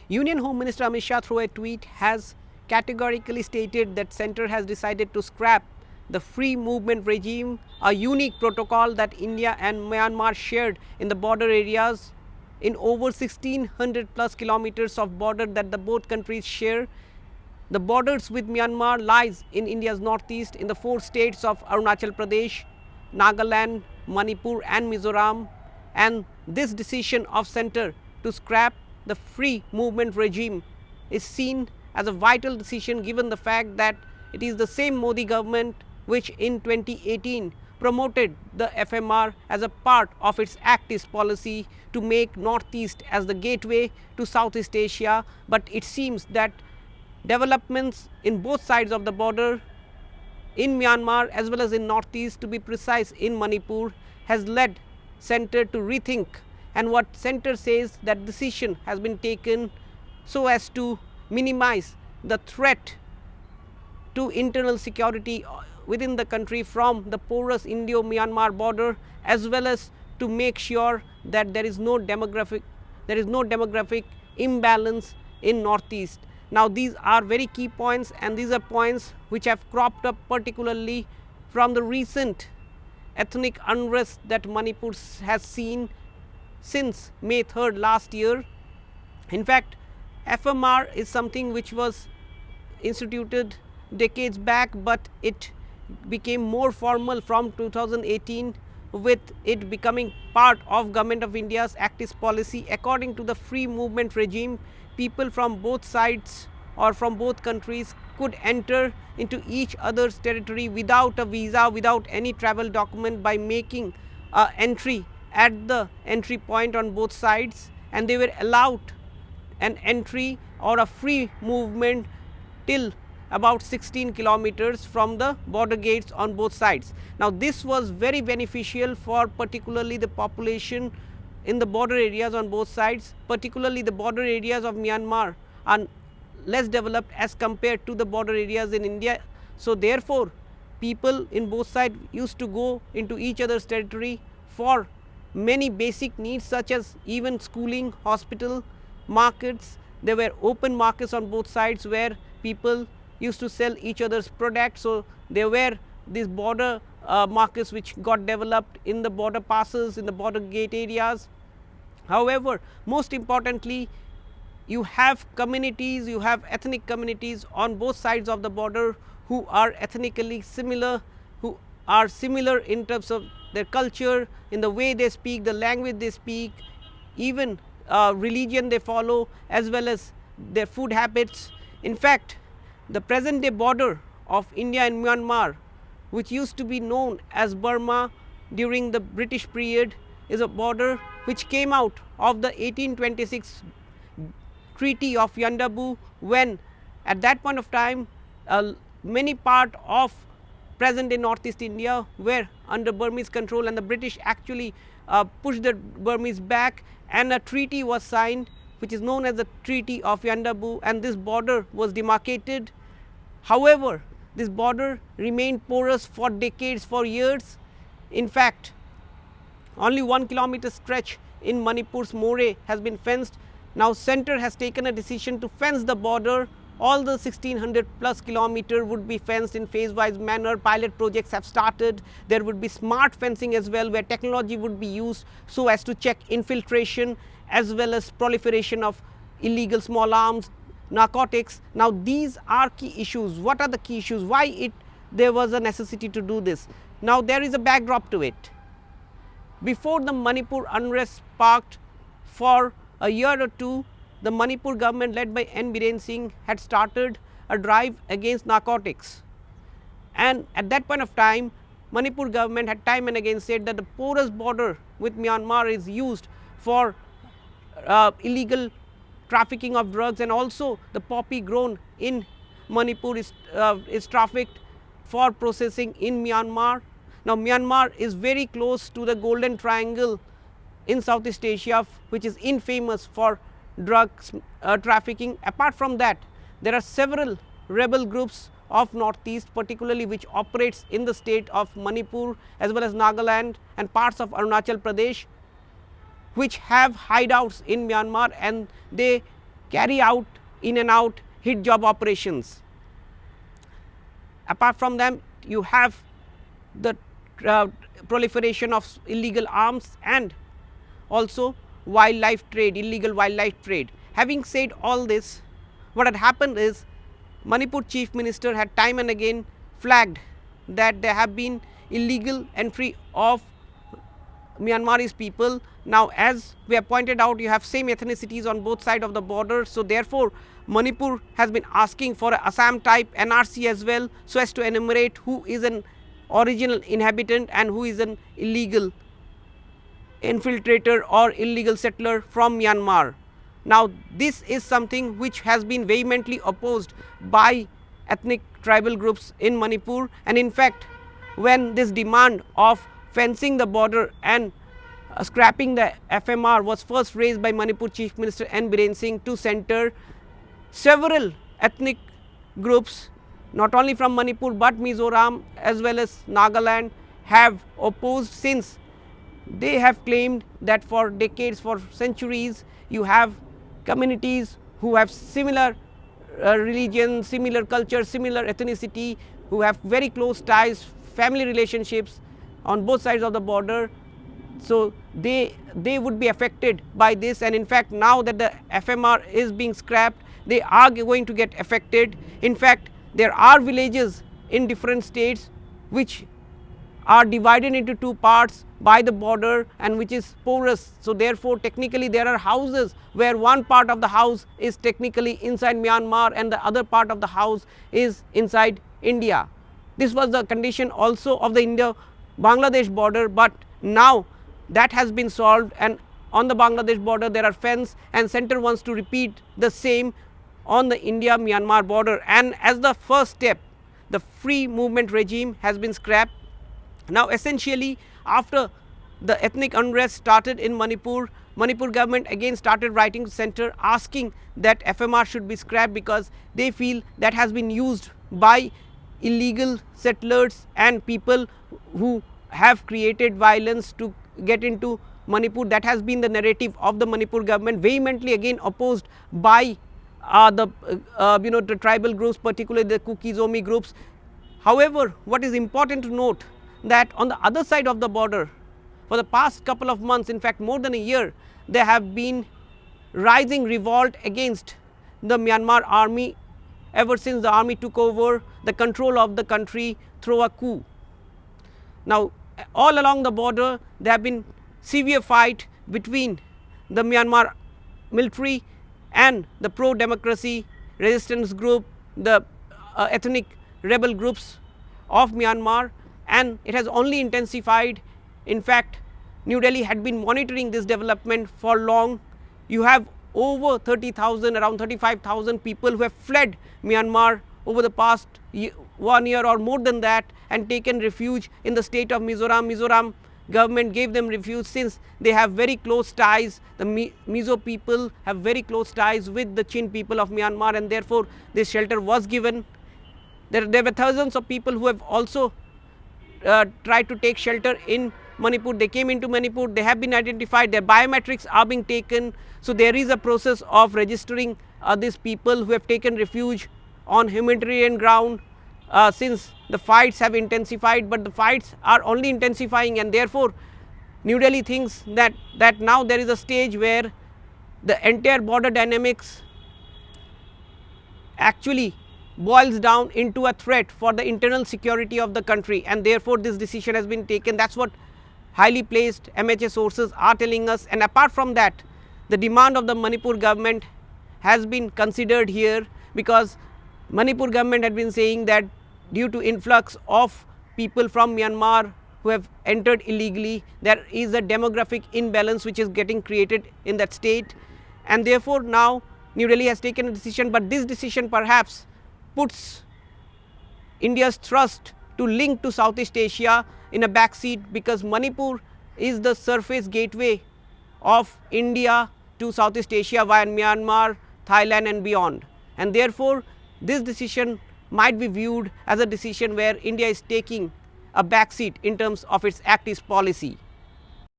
Union Home Minister Amit Shah, through a tweet, has categorically stated that centre has decided to scrap the free movement regime, a unique protocol that India and Myanmar shared in the border areas in over 1600 plus kilometers of border that the both countries share. The borders with Myanmar lies in India's northeast in the 4 states of Arunachal Pradesh, Nagaland, Manipur and Mizoram, and this decision of centre to scrap the free movement regime is seen as a vital decision given the fact that it is the same Modi government which in 2018 promoted the FMR as a part of its Act East policy to make Northeast as the gateway to Southeast Asia, but it seems that developments in both sides of the border in Myanmar as well as in Northeast, to be precise in Manipur, has led centre to rethink, and what centre says that decision has been taken so as to minimize the threat to internal security within the country from the porous Indo-Myanmar border, as well as to make sure that there is no demographic imbalance in Northeast. Now these are very key points, and these are points which have cropped up particularly from the recent ethnic unrest that Manipur has seen since May 3rd last year. In fact, FMR is something which was instituted decades back, but it became more formal from 2018 with it becoming part of Government of India's Act East policy. According to the free movement regime, people from both sides or from both countries could enter into each other's territory without a visa, without any travel document, by making entry at the entry point on both sides, and they were allowed an entry or a free movement till about 16 kilometers from the border gates on both sides. Now this was very beneficial for particularly the population in the border areas on both sides. Particularly the border areas of Myanmar are less developed as compared to the border areas in India. So therefore, people in both sides used to go into each other's territory for many basic needs such as even schooling, hospital, markets. There were open markets on both sides where people used to sell each other's products. So there were these border markets which got developed in the border passes, in the border gate areas. However, most importantly, you have communities, you have ethnic communities on both sides of the border who are ethnically similar, who are similar in terms of their culture, in the way they speak, the language they speak, even religion they follow, as well as their food habits. In fact, the present day border of India and Myanmar, which used to be known as Burma during the British period, is a border which came out of the 1826 Treaty of Yandabu, when at that point of time many part of present day Northeast India were under Burmese control, and the British actually pushed the Burmese back, and a treaty was signed which is known as the Treaty of Yandabu, and this border was demarcated. However, this border remained porous for decades, for years. In fact, only 1 kilometer stretch in Manipur's More has been fenced. Now centre has taken a decision to fence the border. All the 1600 plus kilometer would be fenced in phase wise manner. Pilot projects have started. There would be smart fencing as well, where technology would be used so as to check infiltration as well as proliferation of illegal small arms, narcotics. Now these are key issues. What are the key issues? Why there was a necessity to do this? Now there is a backdrop to it. Before the Manipur unrest sparked, for a year or two, the Manipur government led by N. Biren Singh had started a drive against narcotics, and at that point of time, Manipur government had time and again said that the porous border with Myanmar is used for illegal trafficking of drugs, and also the poppy grown in Manipur is trafficked for processing in Myanmar. Now Myanmar is very close to the Golden Triangle in Southeast Asia, which is infamous for drugs trafficking. Apart from that, there are several rebel groups of Northeast, particularly which operates in the state of Manipur as well as Nagaland and parts of Arunachal Pradesh, which have hideouts in Myanmar, and they carry out in and out hit job operations. Apart from them, you have the proliferation of illegal arms and also wildlife trade, illegal wildlife trade. Having said all this, what had happened is Manipur Chief Minister had time and again flagged that there have been illegal entry of Myanmarese people. Now, as we have pointed out, you have same ethnicities on both sides of the border. So, therefore, Manipur has been asking for a Assam type NRC as well, so as to enumerate who is an original inhabitant and who is an illegal infiltrator or illegal settler from Myanmar. Now, this is something which has been vehemently opposed by ethnic tribal groups in Manipur, and in fact, when this demand of fencing the border and scrapping the FMR was first raised by Manipur Chief Minister N. Biren Singh to center, several ethnic groups, not only from Manipur but Mizoram as well as Nagaland, have opposed, since they have claimed that for decades, for centuries, you have communities who have similar religion, similar culture, similar ethnicity, who have very close ties, family relationships on both sides of the border. So, they would be affected by this, and in fact, now that the FMR is being scrapped, they are going to get affected. In fact, there are villages in different states which are divided into two parts by the border and which is porous. So, therefore, technically there are houses where one part of the house is technically inside Myanmar and the other part of the house is inside India. This was the condition also of the India-Bangladesh border, but now that has been solved, and on the Bangladesh border there are fence, and center wants to repeat the same on the India-Myanmar border. And as the first step, the free movement regime has been scrapped. Now, essentially, after the ethnic unrest started in Manipur, Manipur government again started writing to center asking that FMR should be scrapped, because they feel that has been used by illegal settlers and people who have created violence to get into Manipur. That has been the narrative of the Manipur government, vehemently again opposed by the tribal groups, particularly the Kuki-Zomi groups. However, what is important to note, that on the other side of the border, for the past couple of months, in fact more than a year, there have been rising revolt against the Myanmar army ever since the army took over the control of the country through a coup. Now, all along the border, there have been severe fight between the Myanmar military and the pro-democracy resistance group, the ethnic rebel groups of Myanmar, and it has only intensified. In fact, New Delhi had been monitoring this development for long. You have over 30,000, around 35,000 people who have fled Myanmar over the past 1 year or more than that, and taken refuge in the state of Mizoram. Mizoram government gave them refuge since they have very close ties. The Mizo people have very close ties with the Chin people of Myanmar, and therefore this shelter was given. There were thousands of people who have also tried to take shelter in Manipur. They came into Manipur, they have been identified, their biometrics are being taken. So, there is a process of registering these people who have taken refuge on humanitarian ground, since the fights have intensified, but the fights are only intensifying, and therefore New Delhi thinks that now there is a stage where the entire border dynamics actually boils down into a threat for the internal security of the country, and therefore this decision has been taken. That is what highly placed MHA sources are telling us. And apart from that, the demand of the Manipur government has been considered here, because Manipur government had been saying that due to influx of people from Myanmar who have entered illegally, there is a demographic imbalance which is getting created in that state, and therefore now New Delhi has taken a decision. But this decision perhaps puts India's thrust to link to Southeast Asia in a backseat, because Manipur is the surface gateway of India to Southeast Asia via Myanmar, Thailand and beyond, and therefore this decision might be viewed as a decision where India is taking a backseat in terms of its Act East policy.